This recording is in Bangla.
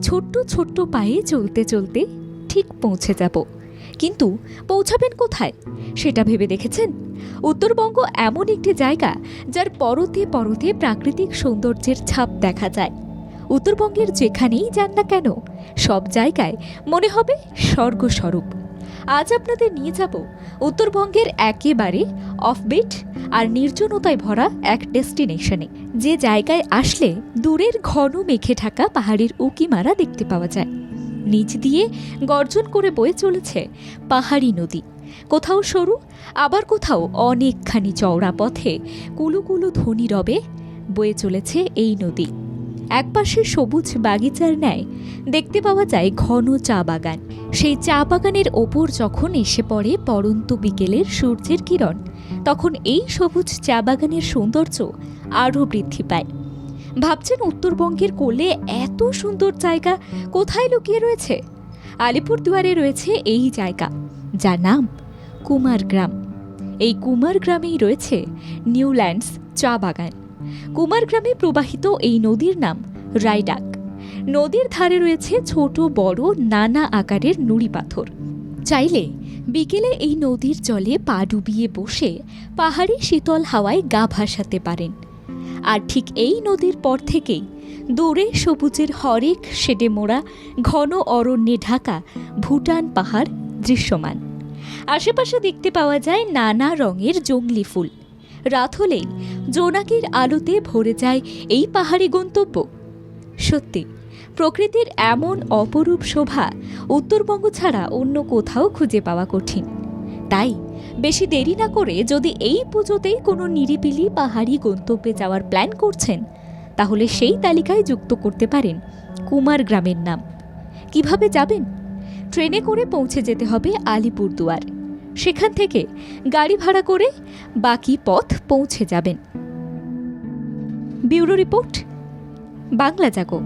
ছোট্ট ছোট্ট পায়ে চলতে চলতে ঠিক পৌঁছে যাব, কিন্তু পৌঁছাবেন কোথায় সেটা ভেবে দেখেছেন? উত্তরবঙ্গ এমন একটি জায়গা যার পরতে পরতে প্রাকৃতিক সৌন্দর্যের ছাপ দেখা যায়। উত্তরবঙ্গের যেখানেই যান না কেন সব জায়গায় মনে হবে স্বর্গস্বরূপ। আজ আপনাদের নিয়ে যাব উত্তরবঙ্গের একেবারে অফবিট আর নির্জনতায় ভরা এক ডেস্টিনেশনে, যে জায়গায় আসলে দূরের ঘন মেঘে ঢাকা পাহাড়ের উঁকিমারা দেখতে পাওয়া যায়। নিচ দিয়ে গর্জন করে বয়ে চলেছে পাহাড়ি নদী, কোথাও সরু আবার কোথাও অনেকখানি চওড়া পথে কুলুকুলু ধ্বনি রবে বয়ে চলেছে এই নদী। একপাশে সবুজ বাগিচার ন্যায় দেখতে পাওয়া যায় ঘন চা বাগান। সেই চা বাগানের ওপর যখন এসে পড়ে পড়ন্ত বিকেলের সূর্যের কিরণ, তখন এই সবুজ চা বাগানের সৌন্দর্য আরও বৃদ্ধি পায়। ভাবছেন উত্তরবঙ্গের কোলে এত সুন্দর জায়গা কোথায় লুকিয়ে রয়েছে? আলিপুরদুয়ারে রয়েছে এই জায়গা, যার নাম কুমারগ্রাম। এই কুমারগ্রামেই রয়েছে নিউল্যান্ডস চা বাগান। কুমারগ্রামে প্রবাহিত এই নদীর নাম রায়ডাক। নদীর ধারে রয়েছে ছোট বড় নানা আকারের নুড়ি পাথর। চাইলে বিকেলে এই নদীর জলে পা ডুবিয়ে বসে পাহাড়ি শীতল হাওয়ায় গা ভাসাতে পারেন। আর ঠিক এই নদীর পর থেকেই দূরে সবুজের হরেক শেডে মোড়া ঘন অরণ্যে ঢাকা ভুটান পাহাড় দৃশ্যমান। আশেপাশে দেখতে পাওয়া যায় নানা রঙের জংলি ফুল। রাত হলেই জোনাকির আলোতে ভরে যায় এই পাহাড়ি গন্তব্য। সত্যি প্রকৃতির এমন অপরূপ শোভা উত্তরবঙ্গ ছাড়া অন্য কোথাও খুঁজে পাওয়া কঠিন। তাই বেশি দেরি না করে যদি এই পুজোতেই কোনো নিরিবিলি পাহাড়ি গন্তব্যে যাওয়ার প্ল্যান করছেন, তাহলে সেই তালিকায় যুক্ত করতে পারেন কুমারগ্রামের নাম। কিভাবে যাবেন? ট্রেনে করে পৌঁছে যেতে হবে আলিপুরদুয়ার। সেখান থেকে গাড়ি ভাড়া করে বাকি পথ পৌঁছে যাবেন। ব্যুরো রিপোর্ট, বাংলা জাগো।